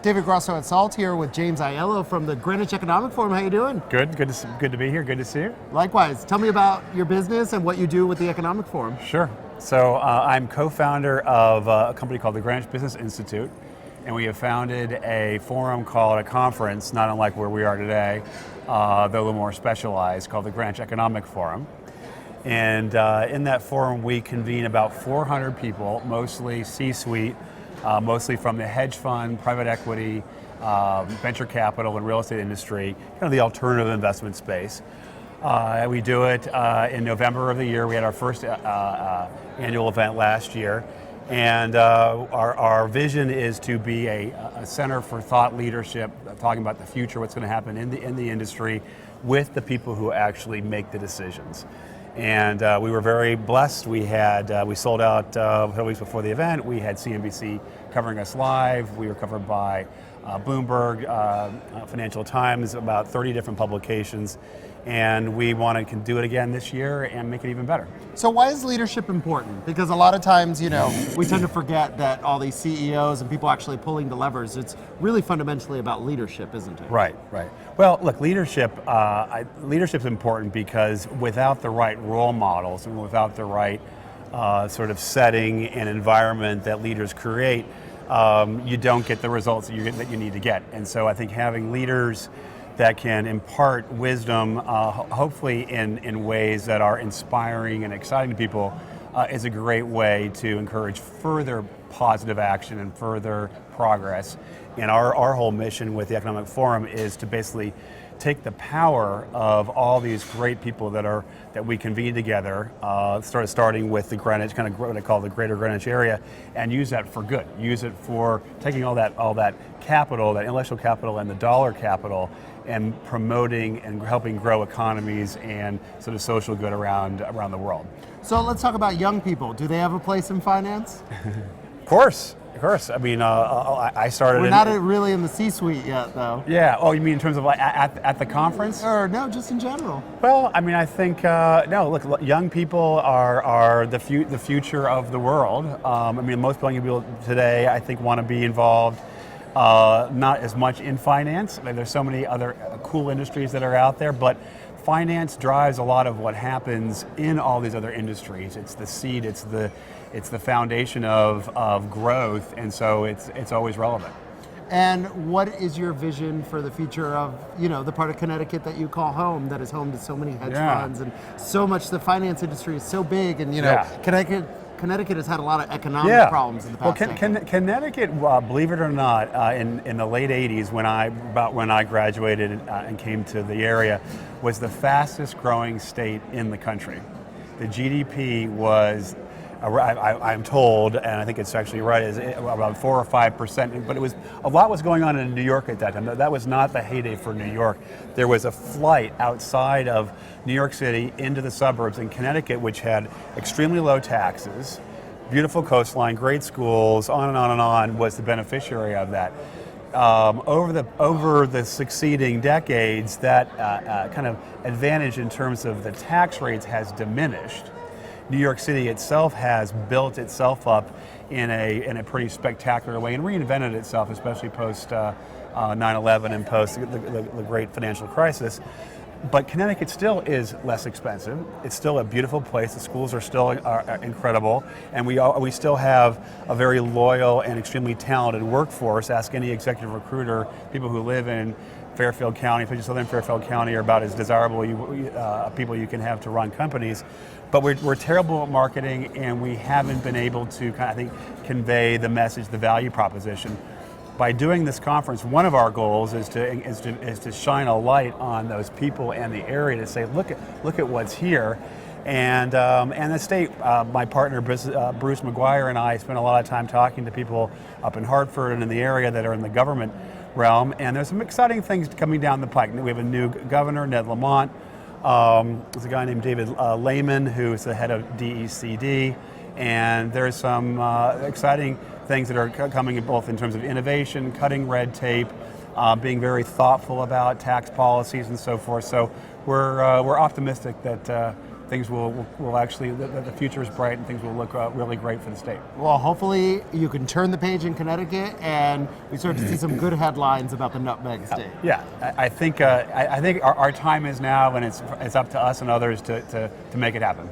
David Grasso at Salt here with James Aiello from the Greenwich Economic Forum. How you doing? Good to be here. Good to see you. Likewise. Tell me about your business and what you do with the Economic Forum. Sure. So I'm co-founder of a company called the Greenwich Business Institute, and we have founded a forum called a conference, not unlike where we are today, though a little more specialized, called the Greenwich Economic Forum. And in that forum, we convene about 400 people, mostly C-suite, mostly from the hedge fund, private equity, venture capital, and real estate industry, kind of the alternative investment space. We do it in November of the year. We had our first annual event last year. And our vision is to be a center for thought leadership, talking about the future, what's going to happen in the industry with the people who actually make the decisions. And we were very blessed. We sold out a couple weeks before the event. We had CNBC covering us live. We were covered by Bloomberg, Financial Times, about 30 different publications. And we want to do it again this year and make it even better. So why is leadership important? Because a lot of times, we tend to forget that all these CEOs and people actually pulling the levers, it's really fundamentally about leadership, isn't it? Right. Well, look, leadership's important because without the right role models and without the right sort of setting and environment that leaders create, you don't get the results that you need to get. And so I think having leaders that can impart wisdom, hopefully in ways that are inspiring and exciting to people, is a great way to encourage further positive action and further progress. And our whole mission with the Economic Forum is to basically take the power of all these great people that we convene together, starting with the Greenwich, kind of what I call the greater Greenwich area, and use that for good. Use it for taking all that capital, that intellectual capital and the dollar capital, and promoting and helping grow economies and sort of social good around the world. So let's talk about young people. Do they have a place in finance? Of course. I mean, I started. We're not really in the C-suite yet, though. Yeah. Oh, you mean in terms of at the conference? Or no, just in general. Well, I mean, I think no. Look, young people are the future of the world. I mean, most young people today, I think, want to be involved. Not as much in finance. I mean, there's so many other cool industries that are out there, but finance drives a lot of what happens in all these other industries. It's the seed. It's the foundation of growth, and so it's always relevant. And what is your vision for the future of the part of Connecticut that you call home, that is home to so many hedge funds and so much? The finance industry is so big, and Connecticut has had a lot of economic problems in the past. Connecticut, believe it or not, in the late '80s, when I graduated and came to the area, was the fastest growing state in the country. The GDP was, I'm told, and I think it's actually right, is about 4 or 5%. But a lot was going on in New York at that time. That was not the heyday for New York. There was a flight outside of New York City into the suburbs in Connecticut, which had extremely low taxes, beautiful coastline, great schools, on and on and on, was the beneficiary of that. Over the succeeding decades, that kind of advantage in terms of the tax rates has diminished. New York City itself has built itself up in a pretty spectacular way and reinvented itself, especially post 9/11 and post the great financial crisis. But Connecticut still is less expensive. It's still a beautiful place. The schools are still incredible, and we still have a very loyal and extremely talented workforce. Ask any executive recruiter. People who live in Fairfield County, especially Southern Fairfield County, are about as desirable people you can have to run companies. But we're terrible at marketing, and we haven't been able to, I think, convey the message, the value proposition. By doing this conference, one of our goals is to shine a light on those people and the area, to say, look at what's here, and the state. My partner Bruce McGuire and I spent a lot of time talking to people up in Hartford and in the area that are in the government realm, and there's some exciting things coming down the pike. We have a new governor, Ned Lamont. There's a guy named David Lehman, who is the head of DECD, and there's some exciting things that are coming both in terms of innovation, cutting red tape, being very thoughtful about tax policies and so forth. So we're optimistic that things will actually, the future is bright and things will look really great for the state. Well, hopefully you can turn the page in Connecticut and we start to see some good headlines about the nutmeg state. Yeah, I think our time is now, and it's up to us and others to make it happen.